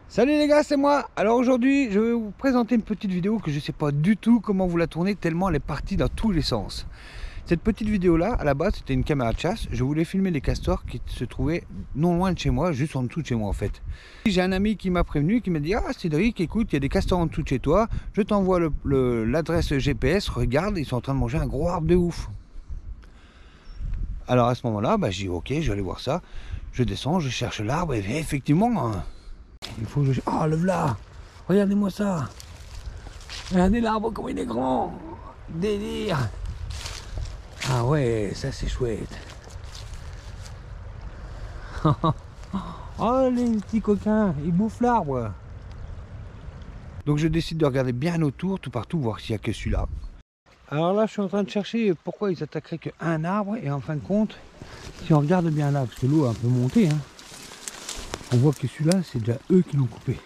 Salut les gars, c'est moi. Alors aujourd'hui, je vais vous présenter une petite vidéo que je ne sais pas du tout comment vous la tourner tellement elle est partie dans tous les sens. Cette petite vidéo là, à la base, c'était une caméra de chasse. Je voulais filmer les castors qui se trouvaient non loin de chez moi, juste en dessous de chez moi en fait. J'ai un ami qui m'a prévenu, qui m'a dit: ah Cédric, écoute, il y a des castors en dessous de chez toi, je t'envoie l'adresse GPS, regarde, ils sont en train de manger un gros arbre de ouf. Alors à ce moment là, j'ai dit ok, je vais aller voir ça. Je descends, je cherche l'arbre et effectivement, il faut que je... Oh le voilà, regardez-moi ça. Regardez l'arbre comme il est grand. Délire. Ah ouais, ça c'est chouette. Oh les petits coquins, ils bouffent l'arbre. Donc je décide de regarder bien autour, tout partout, voir s'il n'y a que celui-là. Alors là je suis en train de chercher pourquoi ils attaqueraient qu'un arbre. Et en fin de compte, si on regarde bien là, parce que l'eau a un peu monté, on voit que celui-là c'est déjà eux qui l'ont coupé.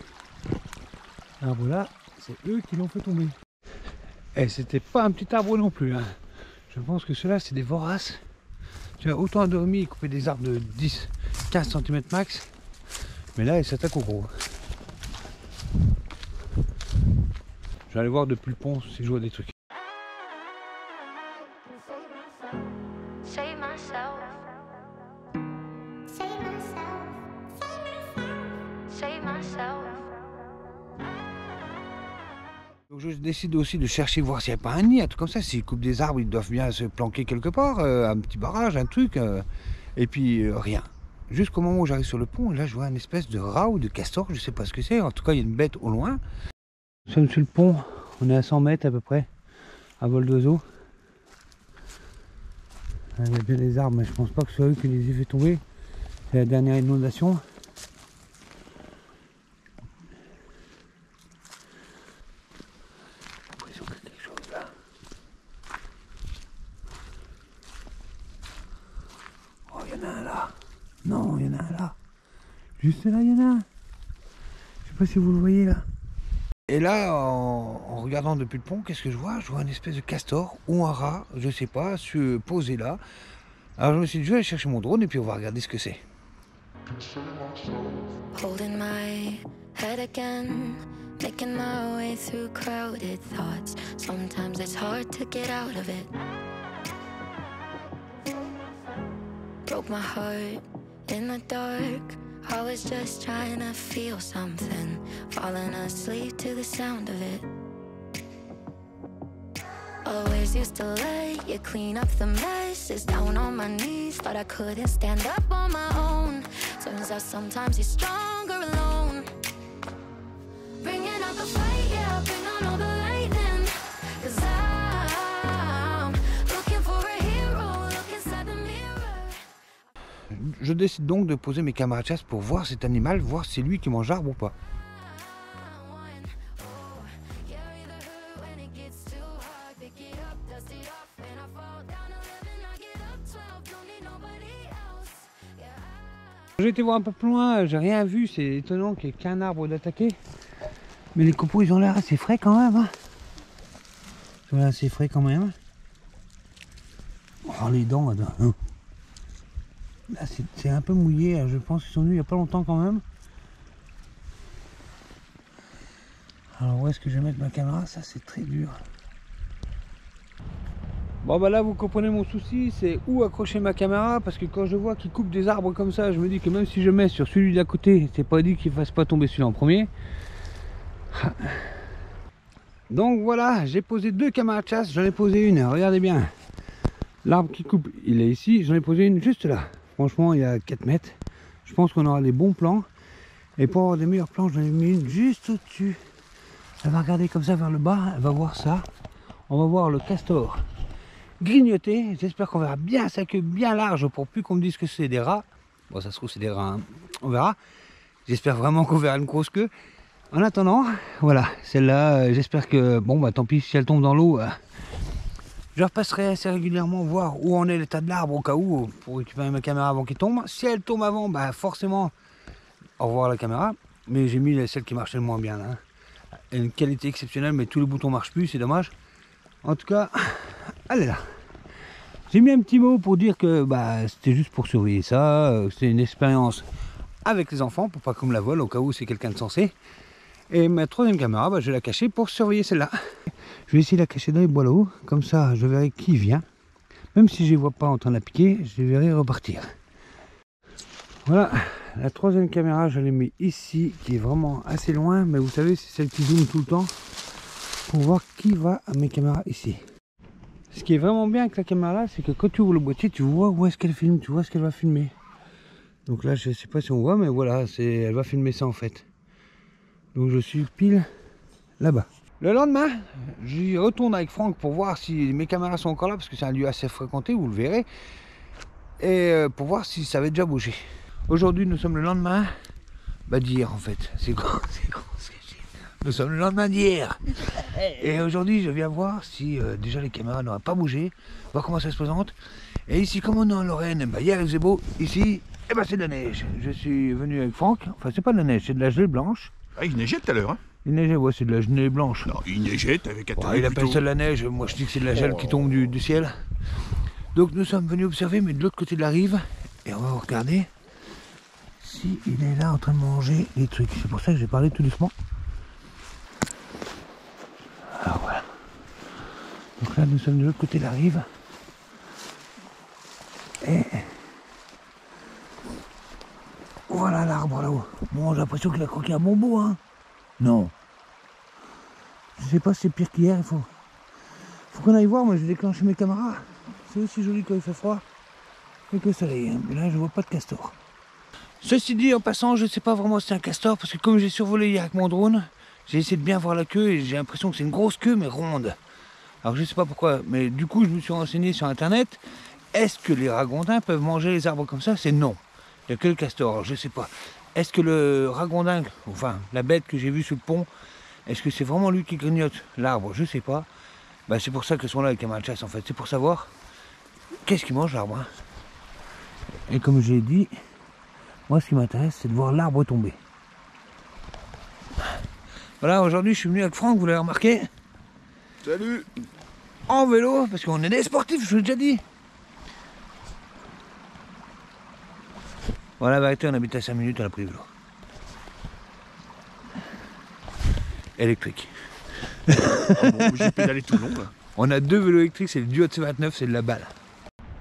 L'arbre là, c'est eux qui l'ont fait tomber. Et c'était pas un petit arbre non plus. Je pense que ceux-là c'est des voraces. Tu as autant dormi et coupé des arbres de 10-15 cm max. Mais là ils s'attaquent au gros. Je vais aller voir depuis le pont si je vois des trucs. Donc je décide aussi de chercher, voir s'il n'y a pas un nid, un truc comme ça. S'ils coupent des arbres, ils doivent bien se planquer quelque part, un petit barrage, un truc, et puis rien. Jusqu'au moment où j'arrive sur le pont, et là je vois une espèce de rat ou de castor, je sais pas ce que c'est. En tout cas, il y a une bête au loin. Nous sommes sur le pont, on est à 100 mètres à peu près, à vol d'oiseau. Il y a bien des arbres, mais je pense pas que ce soit eux qui les aient fait tomber. C'est la dernière inondation. Non, il y en a un là. Juste là, il y en a un. Je sais pas si vous le voyez là. Et là, en regardant depuis le pont, qu'est-ce que je vois? Je vois une espèce de castor ou un rat, je sais pas, se poser là. Alors je me suis dit, je vais aller chercher mon drone et puis on va regarder ce que c'est. Holding my head again, making my way through crowded thoughts. Sometimes it's hard to get out of it. Broke my heart in the dark, I was just trying to feel something, falling asleep to the sound of it. Always used to let you clean up the messes, down on my knees, thought I couldn't stand up on my own. Turns out sometimes you're stronger alone. Bringing out the fight, yeah, bring on all the lightning, 'cause I'm looking for a hero, look inside the mirror. Je décide donc de poser mes caméras de chasse pour voir cet animal, voir si c'est lui qui mange l'arbre ou pas. J'ai été voir un peu plus loin, j'ai rien vu, c'est étonnant qu'il n'y ait qu'un arbre d'attaquer. Mais les copeaux ils ont l'air assez frais quand même. Ils ont l'air assez frais quand même. Oh les dents là. Là c'est un peu mouillé, je pense qu'ils sont venus il n'y a pas longtemps quand même. Alors où est-ce que je vais mettre ma caméra? Ça c'est très dur. Bon là vous comprenez mon souci, c'est où accrocher ma caméra, parce que quand je vois qu'ils coupent des arbres comme ça, je me dis que même si je mets sur celui d'à côté, c'est pas dit qu'il ne fasse pas tomber celui-là en premier. Donc voilà, j'ai posé deux caméras de chasse, j'en ai posé une, regardez bien. L'arbre qui coupe, il est ici, j'en ai posé une juste là. Franchement, il y a 4 mètres. Je pense qu'on aura des bons plans. Et pour avoir des meilleurs plans, j'en ai mis une juste au-dessus. Elle va regarder comme ça vers le bas, elle va voir ça. On va voir le castor grignoter. J'espère qu'on verra bien sa queue bien large pour plus qu'on me dise que c'est des rats. Bon, ça se trouve c'est des rats, on verra. J'espère vraiment qu'on verra une grosse queue. En attendant, voilà, celle-là, j'espère que, bon tant pis si elle tombe dans l'eau. Je repasserai assez régulièrement voir où en est l'état de l'arbre au cas où, pour récupérer ma caméra avant qu'il tombe. Si elle tombe avant, forcément, au revoir la caméra. Mais j'ai mis celle qui marchait le moins bien là. Une qualité exceptionnelle, mais tous les boutons marchent plus, c'est dommage. En tout cas, elle est là. J'ai mis un petit mot pour dire que bah, c'était juste pour surveiller ça. C'était une expérience avec les enfants pour pas qu'on me la vole au cas où c'est quelqu'un de sensé. Et ma troisième caméra, bah, je vais la cacher pour surveiller celle-là. Je vais essayer de la cacher dans les bois là-haut. Comme ça, je verrai qui vient. Même si je ne les vois pas en train de la piquer, je les verrai repartir. Voilà, la troisième caméra, je l'ai mis ici, qui est vraiment assez loin. Mais vous savez, c'est celle qui zoome tout le temps pour voir qui va à mes caméras ici. Ce qui est vraiment bien avec la caméra là, c'est que quand tu ouvres le boîtier, tu vois où est-ce qu'elle filme, tu vois ce qu'elle va filmer. Donc là, je sais pas si on voit, mais voilà, elle va filmer ça en fait. Donc je suis pile là-bas. Le lendemain, j'y retourne avec Franck pour voir si mes caméras sont encore là, parce que c'est un lieu assez fréquenté, vous le verrez. Et pour voir si ça avait déjà bougé. Aujourd'hui, nous sommes le lendemain d'hier en fait. C'est con ce que j'ai. Nous sommes le lendemain d'hier. Et aujourd'hui, je viens voir si déjà les caméras n'auraient pas bougé, voir comment ça se présente. Et ici, comme on est en Lorraine, hier il faisait beau, ici, c'est de la neige. Je suis venu avec Franck, enfin c'est pas de la neige, c'est de la gelée blanche. Ah, il neigeait tout à l'heure, hein? Il neigeait, ouais, c'est de la gelée blanche. Non, il neigeait, t'avais qu'à Il appelle ça de la neige, moi je dis que c'est de la gel qui tombe du ciel. Donc nous sommes venus observer, mais de l'autre côté de la rive, et on va regarder si il est là en train de manger les trucs. C'est pour ça que j'ai parlé tout doucement. Alors voilà. Donc là nous sommes de l'autre côté de la rive. Et voilà l'arbre là-haut. Bon, j'ai l'impression qu'il a croqué un bonbon, hein. Non. Je sais pas si c'est pire qu'hier, il faut qu'on aille voir. Moi j'ai déclenché mes caméras. C'est aussi joli quand il fait froid avec le soleil, hein. Mais là je vois pas de castor. Ceci dit, en passant, je sais pas vraiment si c'est un castor, parce que comme j'ai survolé hier avec mon drone, j'ai essayé de bien voir la queue et j'ai l'impression que c'est une grosse queue mais ronde. Alors je sais pas pourquoi, mais du coup je me suis renseigné sur internet. Est-ce que les ragondins peuvent manger les arbres comme ça? C'est non. Il n'y a que le castor, alors je sais pas. Est-ce que le ragondin, enfin la bête que j'ai vue sur le pont, est-ce que c'est vraiment lui qui grignote l'arbre? Je sais pas. Bah, c'est pour ça qu'ils sont là avec caméras de chasse en fait. C'est pour savoir qu'est-ce qui mange l'arbre, hein. Et comme j'ai dit, moi ce qui m'intéresse c'est de voir l'arbre tomber. Voilà, aujourd'hui je suis venu avec Franck, vous l'avez remarqué. Salut. En vélo, parce qu'on est des sportifs, je vous l'ai déjà dit. Voilà, la vérité, on habite à 5 minutes, on a pris le vélo. Électrique. Ah bon, j'ai pédalé tout le long là. On a 2 vélos électriques, c'est le Duo C29, c'est de la balle.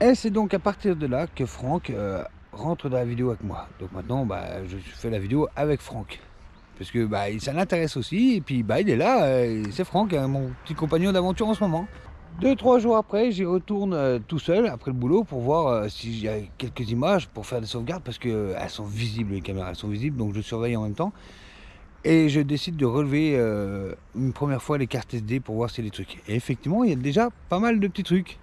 Et c'est donc à partir de là que Franck rentre dans la vidéo avec moi. Donc maintenant, je fais la vidéo avec Franck. Parce que ça l'intéresse aussi, et puis il est là, c'est Franck, hein, mon petit compagnon d'aventure en ce moment. 2-3 jours après, j'y retourne tout seul, après le boulot, pour voir s'il y a quelques images, pour faire des sauvegardes, parce qu'elles sont visibles, les caméras, elles sont visibles, donc je surveille en même temps. Et je décide de relever une première fois les cartes SD pour voir s'il y a des trucs. Et effectivement, il y a déjà pas mal de petits trucs.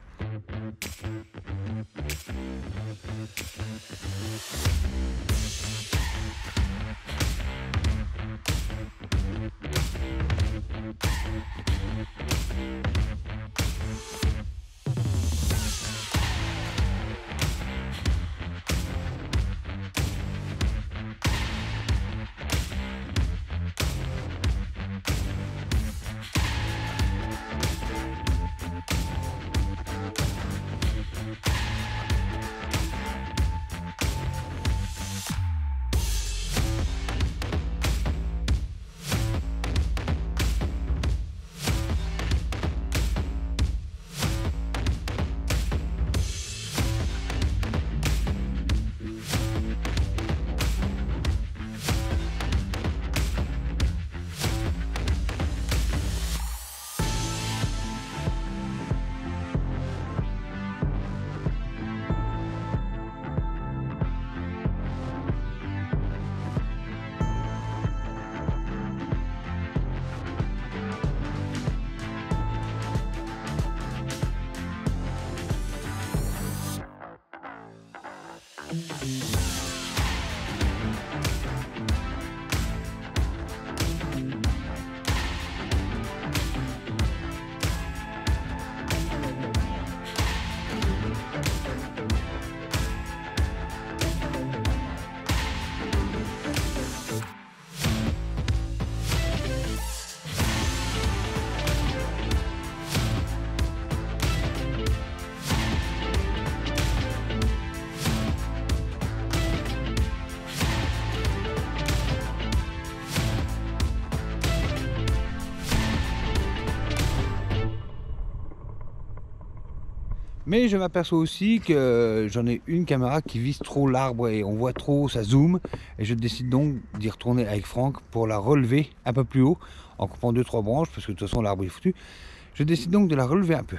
Mais je m'aperçois aussi que j'en ai une caméra qui vise trop l'arbre et on voit trop, ça zoome. Et je décide donc d'y retourner avec Franck pour la relever un peu plus haut, en coupant 2-3 branches, parce que de toute façon l'arbre est foutu. Je décide donc de la relever un peu.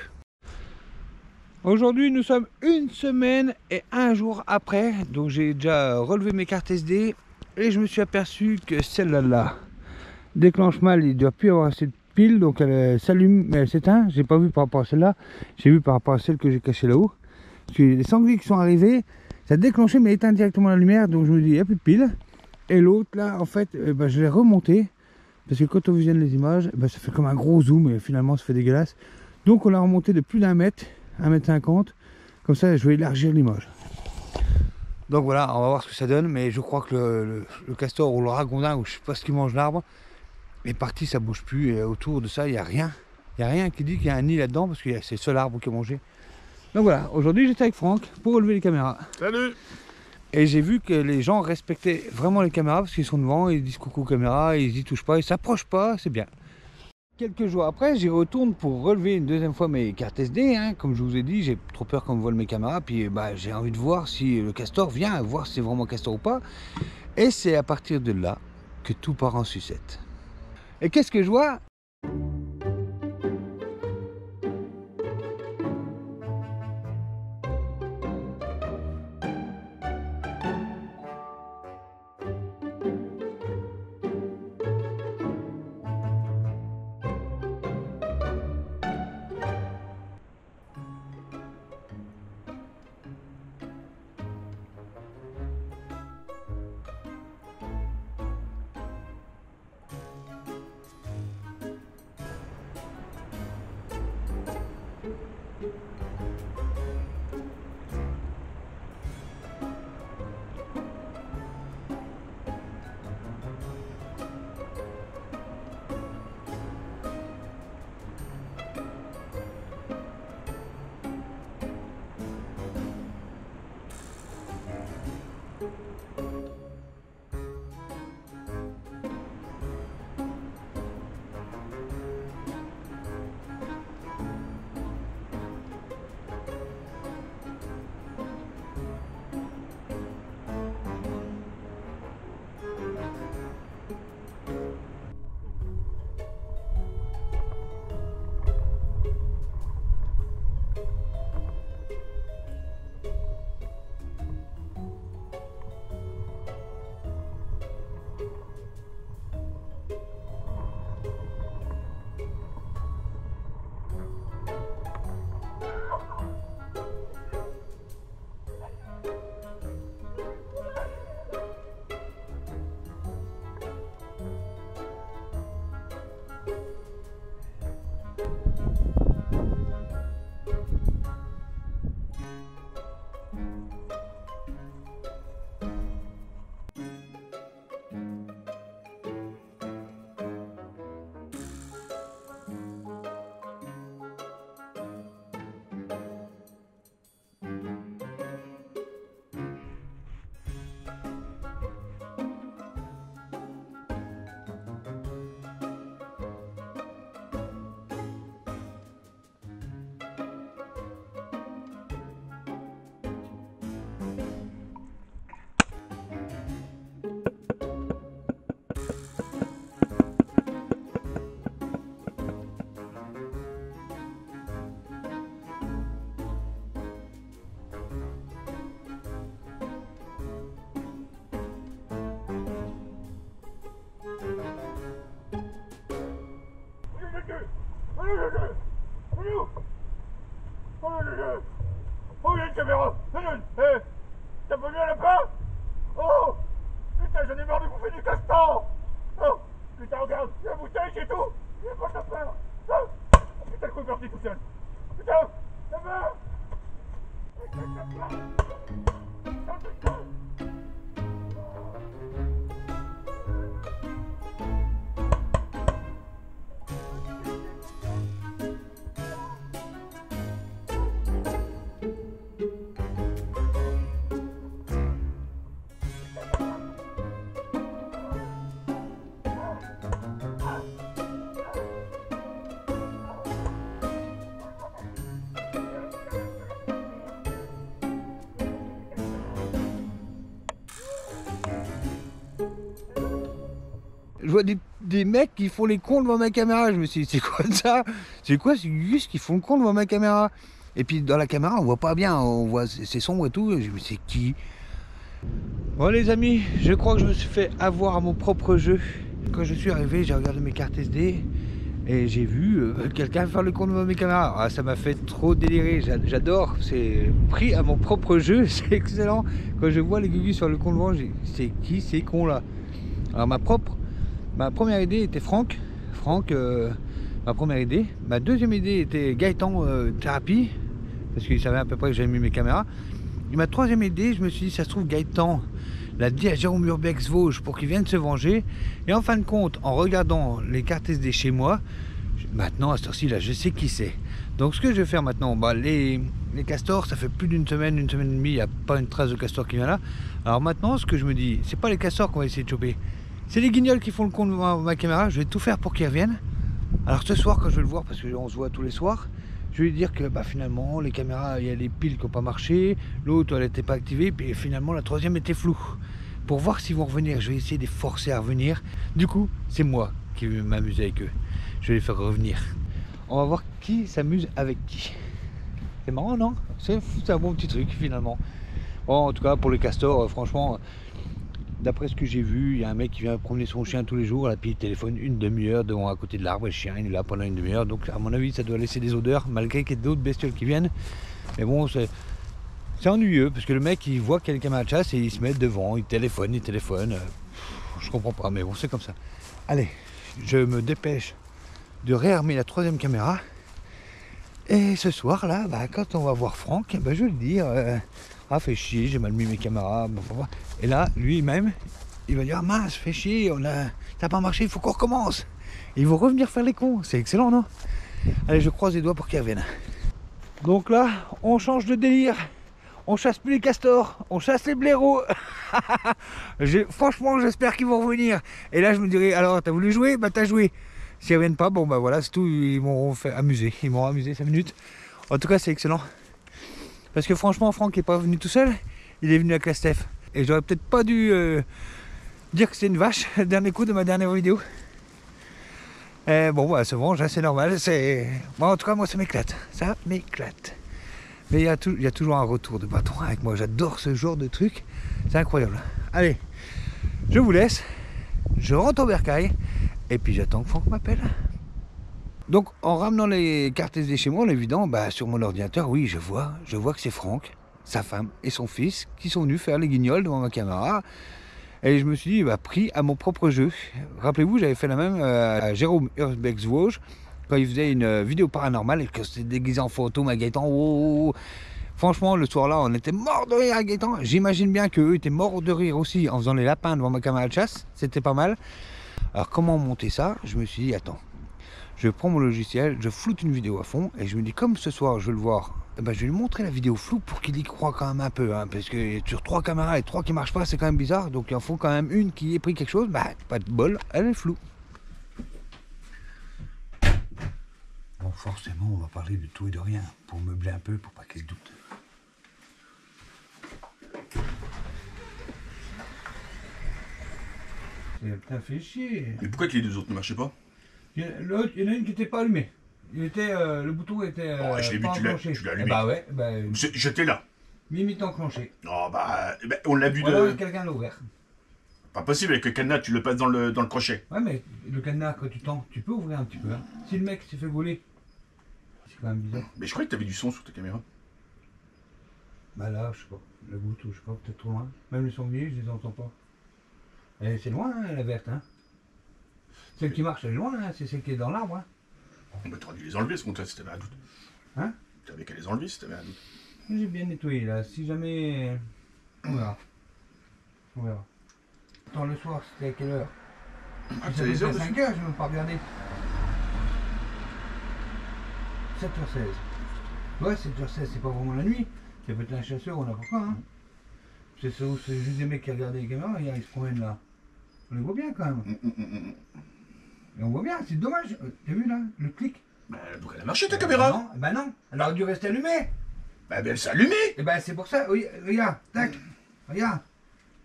Aujourd'hui, nous sommes une semaine et un jour après. Donc j'ai déjà relevé mes cartes SD et je me suis aperçu que celle-là déclenche mal, il ne doit plus avoir assez de piles, donc elle s'allume mais elle s'éteint. J'ai pas vu par rapport à celle-là, j'ai vu par rapport à celle que j'ai cachée là-haut. Parce que les sangliers qui sont arrivés, ça a déclenché mais éteint directement la lumière, donc je me dis il n'y a plus de piles. Et l'autre là, en fait, je l'ai remonté parce que quand on visionne les images, ça fait comme un gros zoom et finalement ça fait dégueulasse. Donc on l'a remonté de plus d'1 mètre, 1,50 m, comme ça je vais élargir l'image. Donc voilà, on va voir ce que ça donne, mais je crois que le castor ou le ragondin, ou je sais pas ce qui mange l'arbre, est parti, ça bouge plus, et autour de ça il n'y a rien. Il n'y a rien qui dit qu'il y a un nid là-dedans, parce que c'est le seul arbre qui a mangé. Donc voilà, aujourd'hui j'étais avec Franck pour relever les caméras. Salut. Et j'ai vu que les gens respectaient vraiment les caméras, parce qu'ils sont devant, ils disent coucou caméra, ils y touchent pas, ils s'approchent pas, c'est bien. Quelques jours après, j'y retourne pour relever une deuxième fois mes cartes SD. Comme je vous ai dit, j'ai trop peur qu'on me vole mes caméras. Puis j'ai envie de voir si le castor vient, voir si c'est vraiment castor ou pas. Et c'est à partir de là que tout part en sucette. Et qu'est-ce que je vois ? Oh, il y a une caméra. T'as pas vu un lapin? Oh, putain, j'en ai marre de bouffer du castor. Oh, putain, regarde, il y a la bouteille, j'ai tout. Il n'y a pas de lapin. Oh, putain, le coup est parti tout seul. Putain, lapin. vois des mecs qui font les cons devant ma caméra. Je me suis dit, c'est quoi ça? C'est quoi ces gus qui font le con devant ma caméra? Et puis dans la caméra, on voit pas bien, on voit c'est sombre et tout. Je me suis dit, c'est qui? Bon les amis, je crois que je me suis fait avoir à mon propre jeu. Quand je suis arrivé, j'ai regardé mes cartes SD et j'ai vu quelqu'un faire le con devant mes caméras. Ah, ça m'a fait trop délirer, j'adore, c'est pris à mon propre jeu, c'est excellent. Quand je vois les gugus sur le con devant, c'est qui ces cons là? Alors ma première idée était Franck, ma première idée. Ma deuxième idée était Gaëtan Thérapie, parce qu'il savait à peu près que j'avais mis mes caméras. Et ma troisième idée, je me suis dit, ça se trouve Gaëtan l'a dit à Jérôme Urbex Vosges pour qu'il vienne se venger. Et en fin de compte, en regardant les cartes SD chez moi, maintenant à cette heure-ci, là, je sais qui c'est. Donc ce que je vais faire maintenant, bah, les castors, ça fait plus d'une semaine et demie, il n'y a pas une trace de castor qui vient là. Alors maintenant, ce que je me dis, c'est pas les castors qu'on va essayer de choper, c'est les guignols qui font le con devant ma caméra. Je vais tout faire pour qu'ils reviennent. Alors ce soir, quand je vais le voir, parce qu'on se voit tous les soirs, je vais lui dire que bah, finalement les caméras, il y a les piles qui n'ont pas marché, l'autre elle n'était pas activée, puis finalement la troisième était floue. Pour voir s'ils vont revenir, je vais essayer de les forcer à revenir. Du coup, c'est moi qui vais m'amuser avec eux. Je vais les faire revenir. On va voir qui s'amuse avec qui. C'est marrant, non? C'est un bon petit truc finalement. Bon, en tout cas pour les castors, franchement, d'après ce que j'ai vu, il y a un mec qui vient promener son chien tous les jours, là, puis il téléphone une demi-heure devant à côté de l'arbre, et le chien il est là pendant une demi-heure, donc à mon avis ça doit laisser des odeurs, malgré qu'il y ait d'autres bestioles qui viennent. Mais bon, c'est ennuyeux, parce que le mec il voit qu'il y a une caméra de chasse et il se met devant, il téléphone. Je comprends pas, mais bon, c'est comme ça. Allez, je me dépêche de réarmer la troisième caméra. Et ce soir là, bah, quand on va voir Franck, bah, je vais le dire, ah fait chier, j'ai mal mis mes caméras. Et là, lui-même, il va dire, ah, mince, fait chier, ça n'a pas marché, il faut qu'on recommence. Et ils vont revenir faire les cons, c'est excellent, non? Allez, je croise les doigts pour qu'ils reviennent. Donc là, on change de délire. On chasse plus les castors, on chasse les blaireaux. Franchement, j'espère qu'ils vont revenir. Et là, je me dirais, alors, t'as voulu jouer? Bah, t'as joué. S'ils reviennent pas, bon, bah voilà, c'est tout. Ils m'auront fait amuser. Ils m'auront amusé 5 minutes. En tout cas, c'est excellent. Parce que franchement, Franck n'est pas venu tout seul. Il est venu avec la Steph. Et j'aurais peut-être pas dû dire que c'est une vache, le dernier coup de ma dernière vidéo. Et bon, bah, se venge, c'est normal. Bon, en tout cas, moi, ça m'éclate. Ça m'éclate. Mais il y a toujours un retour de bâton avec moi. J'adore ce genre de truc. C'est incroyable. Allez, je vous laisse. Je rentre au bercail. Et puis j'attends que Franck m'appelle. Donc en ramenant les cartes SD chez moi, en évident, bah, sur mon ordinateur, oui, je vois que c'est Franck, sa femme et son fils qui sont venus faire les guignols devant ma caméra. Et je me suis dit, bah, pris à mon propre jeu. Rappelez-vous, j'avais fait la même à Jérôme Urbex Vosges, quand il faisait une vidéo paranormale et que c'était déguisé en fantôme à Gaëtan. Oh. Franchement, le soir-là, on était morts de rire à Gaëtan. J'imagine bien qu'eux étaient morts de rire aussi en faisant les lapins devant ma caméra de chasse. C'était pas mal. Alors comment monter ça? Je me suis dit, attends, je prends mon logiciel, je floute une vidéo à fond et je me dis, comme ce soir je veux le voir, eh ben, je vais lui montrer la vidéo floue pour qu'il y croit quand même un peu, hein, parce que sur 3 caméras et 3 qui marchent pas, c'est quand même bizarre, donc il en faut quand même une qui ait pris quelque chose. Bah pas de bol, elle est floue. Bon, forcément on va parler de tout et de rien pour meubler un peu, pour pas qu'il se doute. T'as fait chier. Mais pourquoi que les deux autres ne marchaient pas? Il y en a une qui n'était pas allumée. Le bouton était. Oh, je l'ai vu, tu l'as allumé. Bah ouais, bah. J'étais là. Limite enclenché. Oh bah, on l'a vu de. Quelqu'un l'a ouvert. Pas possible, avec le cadenas, tu le passes dans le crochet. Ouais, mais le cadenas, quand tu tends, tu peux ouvrir un petit peu. Hein. Si le mec s'est fait voler, c'est quand même bizarre. Mais je croyais que tu avais du son sur ta caméra. Bah là, je sais pas. Le bouton, je sais pas, peut-être trop loin. Même les sondiers, je les entends pas. Et c'est loin, hein, la verte. Hein. Celle qui marche, elle est loin, hein, c'est celle qui est dans l'arbre. Hein. Bah, t'aurais dû les enlever ce compte-là si t'avais un doute. Hein? T'avais qu'à les enlever si t'avais un doute. J'ai bien nettoyé là, si jamais. On verra. On verra. Attends, le soir, c'était à quelle heure? Ah, c'est les heures 5 heures, je n'ai même pas regardé. 7h16. Ouais, 7h16, c'est pas vraiment la nuit. C'est peut-être un chasseur ou n'importe quoi. Hein. C'est juste des mecs qui regardent les caméras, ils se promènent là. On les voit bien quand même. Et on voit bien, c'est dommage. T'as vu là, le clic? Bah, pourquoi elle a marché ta caméra? Non, bah non, elle aurait dû rester allumée. Bah, elle s'est allumée. Et bah c'est pour ça, oui, regarde, tac, regarde.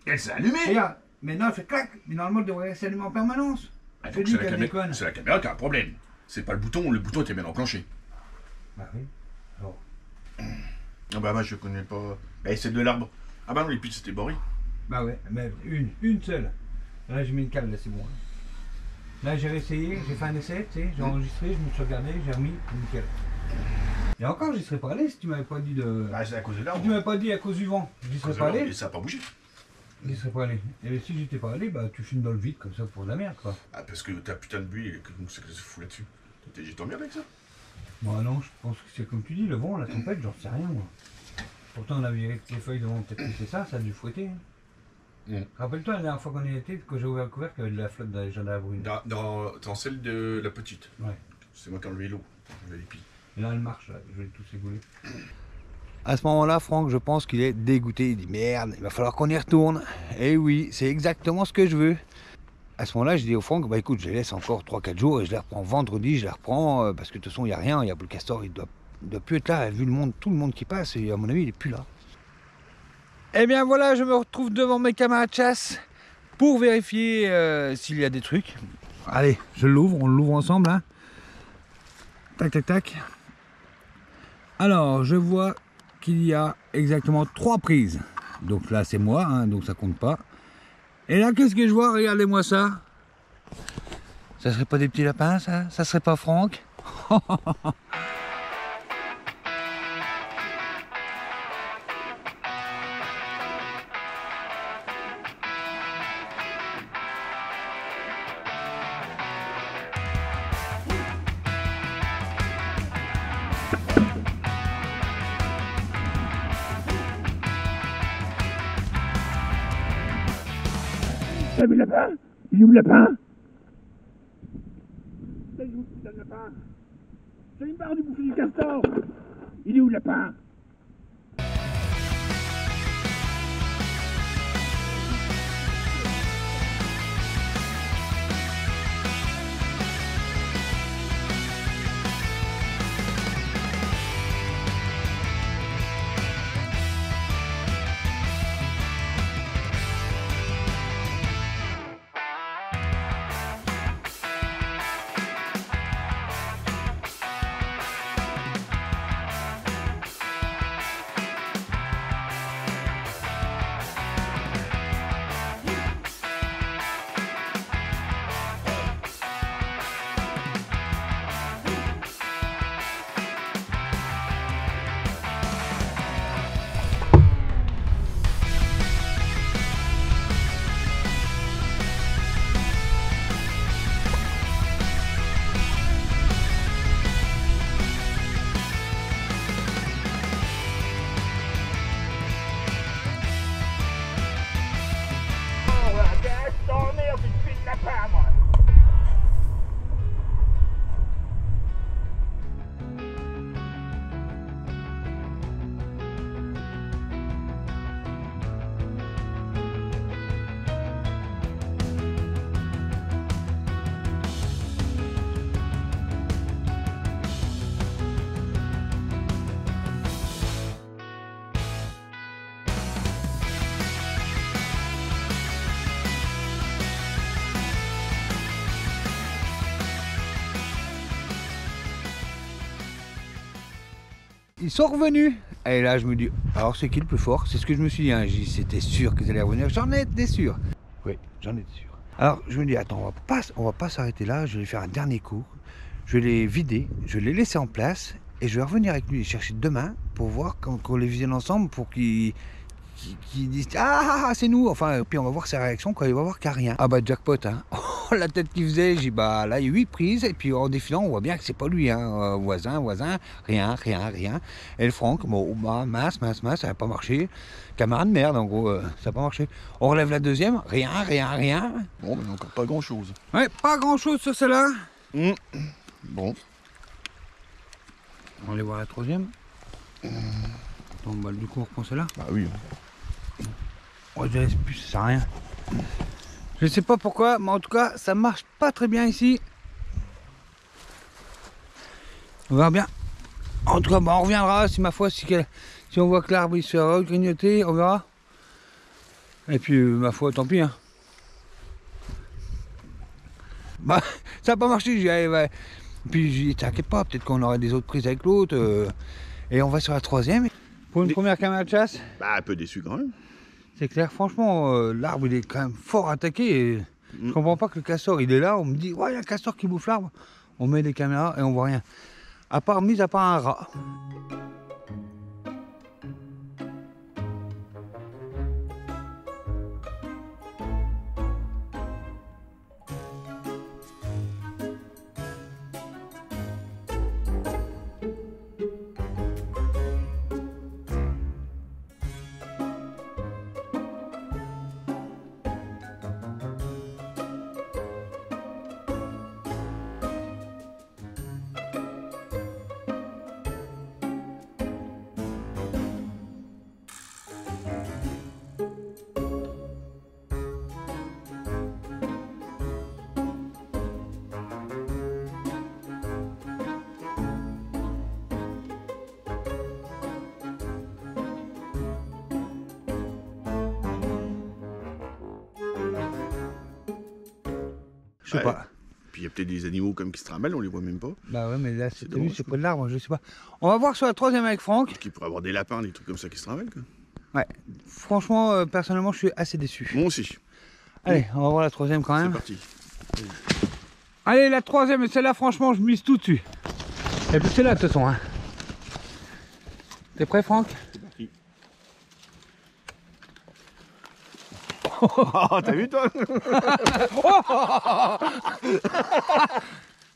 Elle s'est allumée. Regarde, maintenant elle fait clac, mais normalement elle devrait rester allumée en permanence. Ah, Je donc dis c'est qu'elle déconne. la caméra qui a un problème. C'est pas le bouton était bien enclenché. Bah oui. Alors. Ah bah moi je connais pas. Bah c'est de l'arbre. Ah bah non, les piles c'était barré. Bah ouais, mais une seule. Là j'ai mis une câble, là c'est bon. Là j'ai réessayé, j'ai fait un essai, tu sais, j'ai enregistré, je me suis regardé, j'ai remis, nickel. Et encore, j'y serais pas allé si tu m'avais pas dit de. Bah c'est à cause de l'arbre. Si tu m'avais pas dit à cause du vent, j'y serais pas allé. Et ça a pas bougé. J'y serais pas allé. Et si j'étais pas allé, bah tu filmes dans le vide comme ça pour de la merde quoi. Ah parce que t'as putain de buis et que c'est que c'est fou là-dessus. J'ai t'emmerde avec ça. Moi non, je pense que c'est comme tu dis, le vent, la tempête, j'en sais rien moi. Pourtant on a viré toutes les feuilles devant, peut-être que c'est ça, ça a dû fouetter. Rappelle-toi la dernière fois qu'on y était, que j'ai ouvert le couvercle, il y avait de la flotte dans les jardins à brune. Dans celle de la petite. Ouais. C'est moi qui ai enlevé l'eau. Les piles. Et là elle marche, là. Je vais tous égouler. À ce moment-là, Franck, je pense qu'il est dégoûté. Il dit merde, il va falloir qu'on y retourne. Et oui, c'est exactement ce que je veux. À ce moment-là, je dis au Franck, bah écoute, je les laisse encore 3-4 jours et je les reprends vendredi, je les reprends parce que de toute façon, il n'y a rien. Il y a le castor, il doit plus être là. Vu le monde, tout le monde qui passe, et à mon avis, il n'est plus là. Eh bien voilà, je me retrouve devant mes camarades de chasse pour vérifier s'il y a des trucs. Allez, je l'ouvre, on l'ouvre ensemble. Hein. Tac, tac, tac. Alors, je vois qu'il y a exactement 3 prises. Donc là, c'est moi, hein, donc ça compte pas. Et là, qu'est-ce que je vois? Regardez-moi ça. Ça serait pas des petits lapins, ça? Ça serait pas Franck? T'as vu le lapin? Il est où le lapin? T'as vu putain de lapin? J'ai une barre du bouffer du castor! Il est où le lapin? Ils sont revenus. Et là, je me dis, alors c'est qui le plus fort? C'est ce que je me suis dit. Hein. C'était sûr qu'ils allaient revenir. J'en étais sûr. Oui, j'en étais sûr. Alors, je me dis, attends, on va pas s'arrêter là. Je vais faire un dernier coup. Je vais les vider. Je vais les laisser en place. Et je vais revenir avec lui les chercher demain pour voir qu'on les visionne ensemble pour qu'ils disent ah c'est nous, enfin puis on va voir ses réactions quand il va voir qu'il n'y a rien. Ah bah jackpot hein. La tête qu'il faisait, j'ai dit bah là il y a 8 prises et puis en défilant on voit bien que c'est pas lui hein. Voisin, rien. Et le Franck, bon bah mince, ça n'a pas marché. Camarade de merde en gros, ça n'a pas marché. On relève la deuxième, rien. Bon mais encore pas grand chose. Ouais, pas grand chose sur celle-là. Bon. On va aller voir la troisième. Attends, bah, du coup on reprend celle-là. Bah oui. Ouais, je laisse plus, ça sert à rien. Je sais pas pourquoi, mais en tout cas, ça marche pas très bien ici. On verra bien. En tout cas, bah, on reviendra si ma foi, si on voit que l'arbre il se fait grignoter, on verra. Et puis, ma foi, tant pis. Hein. Bah, ça n'a pas marché. J'ai dit, allez, ouais. Puis j'ai dit, t'inquiète pas, peut-être qu'on aurait des autres prises avec l'autre. Et on va sur la troisième. Pour une première caméra de chasse. Bah, un peu déçu quand même. C'est clair, franchement, l'arbre il est quand même fort attaqué. Et je comprends pas que le castor il est là. On me dit, ouais, il y a un castor qui bouffe l'arbre. On met des caméras et on voit rien. Mis à part un rat. Je sais pas. Puis il y a peut-être des animaux comme qui se trimbalent, on les voit même pas. Bah ouais, mais là c'est près de l'arbre, je sais pas. On va voir sur la troisième avec Franck. Qui pourrait avoir des lapins, des trucs comme ça qui se trimballent quoi. Ouais. Franchement, personnellement, je suis assez déçu. Moi aussi. Allez, on va voir la troisième quand même. C'est parti. Allez, la troisième, et celle-là, franchement, je mise tout dessus. Et puis c'est là de toute façon. Hein. T'es prêt, Franck? C'est parti. Oh, t'as vu toi?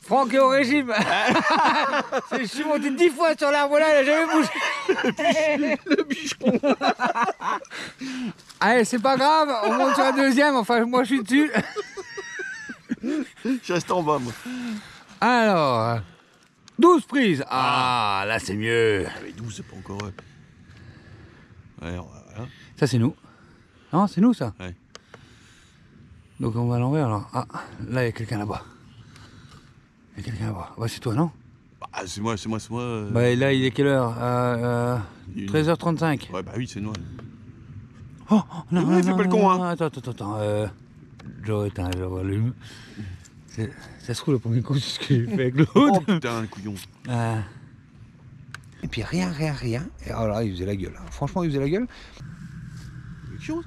Franck est au régime. Je suis monté 10 fois sur l'arbre là, il a jamais bougé. Le bichon. Allez, c'est pas grave, on monte sur la deuxième, enfin moi je suis dessus. Je reste en bas moi. Alors, 12 prises. Ah, là c'est mieux. Ah, mais 12 c'est pas encore... Ouais, voilà. Ça c'est nous. Non, c'est nous ça. Ouais. Donc on va à l'envers alors. Ah, là il y a quelqu'un là-bas. Il y a quelqu'un là-bas. Ouais, c'est toi, non? Bah, c'est moi. Bah là il est quelle heure 13h35. Ouais, bah oui, c'est moi. Oh, non, ouais, fais pas le con, hein. Attends. J'aurais éteint, j'allume. Ça se trouve le premier coup, c'est ce que j'ai fait avec l'autre. Oh putain, couillon. Et puis rien. Et alors là, il faisait la gueule. Franchement, il faisait la gueule. Quelque chose?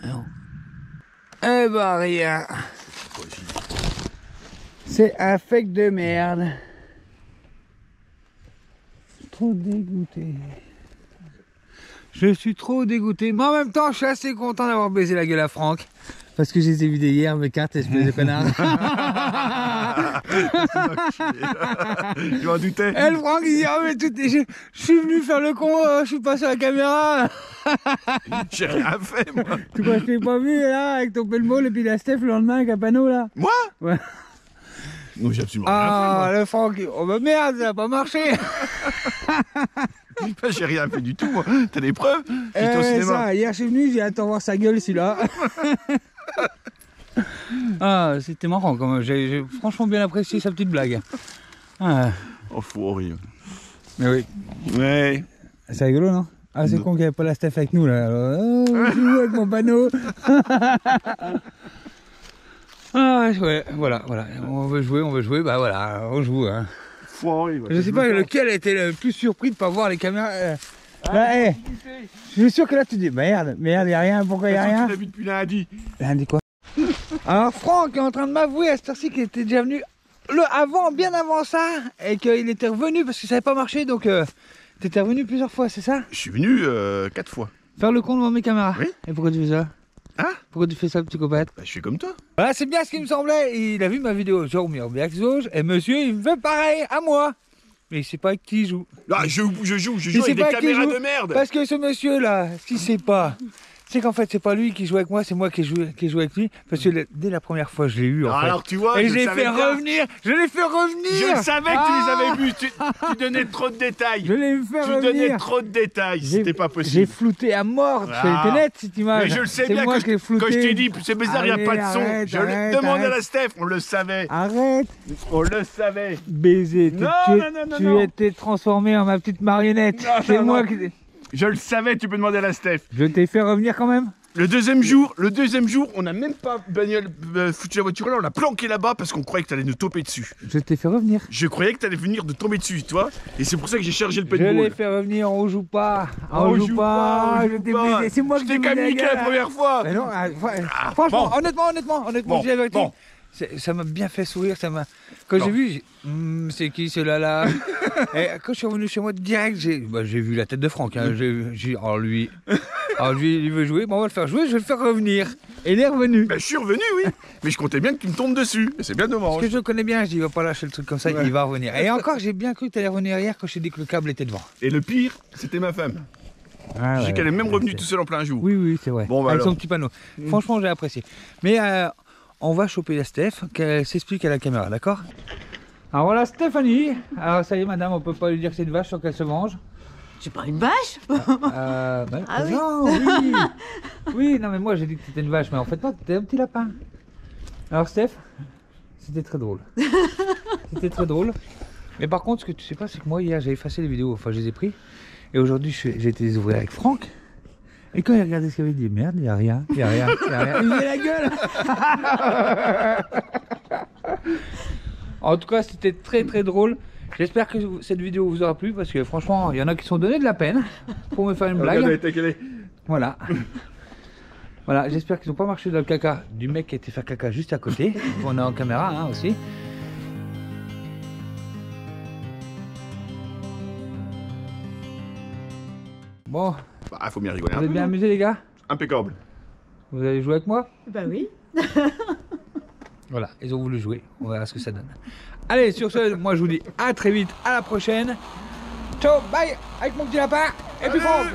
Non. Eh bah rien. C'est un fake de merde. Trop dégoûté. Je suis trop dégoûté. Mais en même temps, je suis assez content d'avoir baisé la gueule à Franck. Parce que je les ai vidés hier, mes cartes, espèce de connard. Je m'en doutais. Et le Franck, il dit, oh mais je suis venu faire le con, je suis pas sur la caméra. J'ai rien fait, moi. Tu crois que je t'ai pas vu, là, avec ton pellemol et puis la Steph le lendemain avec un panneau, là? Moi? Ouais. Non, j'ai absolument rien fait, Ah, le Franck, oh bah merde, ça a pas marché. J'ai rien fait du tout, moi. T'as des preuves? J'étais au cinéma. Ça, hier, je suis venu, j'ai hâte de voir sa gueule, celui-là. Ah, c'était marrant quand même. J'ai franchement bien apprécié sa petite blague. Ah. Oh, fou horrible. Mais oui. Ouais. C'est rigolo, non? Ah, c'est con qu'il n'y avait pas la Steph avec nous, là. Alors, oh, je joue avec mon panneau. Ah, ouais, voilà. On veut jouer, bah voilà, on joue. Hein. Fou horrible. Je sais pas lequel était le plus surpris de pas voir les caméras. Bah, hey, je suis sûr que là tu dis merde, y a rien, pourquoi y a rien? Tu l'as vu depuis lundi. Lundi quoi? Alors Franck est en train de m'avouer à cette heure-ci qu'il était déjà venu bien avant ça, et qu'il était revenu parce que ça n'avait pas marché, donc t'étais revenu plusieurs fois, c'est ça? Je suis venu 4 fois. Faire le con devant mes caméras. Oui. Et pourquoi tu fais ça? Hein? Pourquoi tu fais ça, psychopathe? Bah, je suis comme toi. Voilà, c'est bien ce qui me semblait. Il a vu ma vidéo sur Mirbiaxos et monsieur, il me fait pareil à moi. Mais il sait pas avec qui il joue. Ah, je joue avec des caméras de merde. Parce que ce monsieur-là, ce qu'il sait pas, c'est qu'en fait, c'est pas lui qui joue avec moi, c'est moi qui joue avec lui. Parce que dès la première fois, je l'ai eu. En fait. Alors tu vois, et je l'ai fait revenir. Je l'ai fait revenir. Je savais que tu les avais vus. Tu donnais trop de détails. Je l'ai fait revenir. Tu donnais trop de détails. C'était pas possible. J'ai flouté à mort. C'était net cette image. Mais je le sais bien. Moi Quand je t'ai dit, c'est bizarre, il n'y a pas de son. Arrête, Je l'ai demandé à la Steph. On le savait. Arrête. On le savait. Baiser. Non. Tu étais transformé en ma petite marionnette. C'est moi qui. Je le savais, tu peux demander à la Steph. Je t'ai fait revenir quand même? Le deuxième jour, on n'a même pas foutu la voiture là, on l'a planqué là-bas parce qu'on croyait que t'allais nous toper dessus. Je t'ai fait revenir. Je croyais que t'allais venir de tomber dessus, toi. Et c'est pour ça que j'ai chargé le Je paintball. l'ai fait revenir, on joue pas. On joue pas. C'est moi qui t'ai communiqué la première fois. Mais non, franchement, bon. honnêtement, Bon, je dis la vérité. bon. Ça m'a bien fait sourire, Quand j'ai vu, c'est qui celui-là Et quand je suis revenu chez moi direct, j'ai vu la tête de Franck. Hein. Lui, il veut jouer, bon, on va le faire jouer, je vais le faire revenir. Et il est revenu. Ben, je suis revenu, oui. Mais je comptais bien que tu me tombes dessus. Et c'est bien dommage. Parce que je le connais bien, je dis, il va pas lâcher le truc comme ça, il va revenir. Et encore, j'ai bien cru que tu allais revenir hier quand je t'ai dit que le câble était devant. Et le pire, c'était ma femme. Ah, Je sais qu'elle est même revenue tout seule en plein jour. Oui, c'est vrai. Bon, bah avec alors. son petit panneau. Franchement, j'ai apprécié. Mais on va choper la Steph, qu'elle s'explique à la caméra, d'accord? Alors voilà Stéphanie. Alors ça y est, madame, on peut pas lui dire que c'est une vache sans qu'elle se venge. C'est pas une vache? Ah oui. Non, oui. Oui, non mais moi j'ai dit que c'était une vache, mais en fait non, c'était un petit lapin. Alors Steph, c'était très drôle. C'était très drôle. Mais par contre, ce que tu sais pas, c'est que moi hier j'ai effacé les vidéos, enfin je les ai pris. Et aujourd'hui j'ai été les ouvrir avec Franck. Et quand il a regardé ce qu'il avait dit, merde, il n'y a rien, il n'y a rien. Il met la gueule. En tout cas, c'était très très drôle. J'espère que cette vidéo vous aura plu parce que franchement, il y en a qui sont donné de la peine pour me faire une blague. Voilà. Voilà, j'espère qu'ils n'ont pas marché dans le caca du mec qui a été faire caca juste à côté. On est en caméra hein, aussi. Bon, Bah, faut bien rigoler vous un êtes peu. bien non amusés les gars? Impeccable. Vous allez jouer avec moi? Bah oui. Voilà, ils ont voulu jouer, on verra ce que ça donne. Allez, sur ce, moi je vous dis à très vite, à la prochaine. Ciao, bye, avec mon petit lapin, et puis Franck.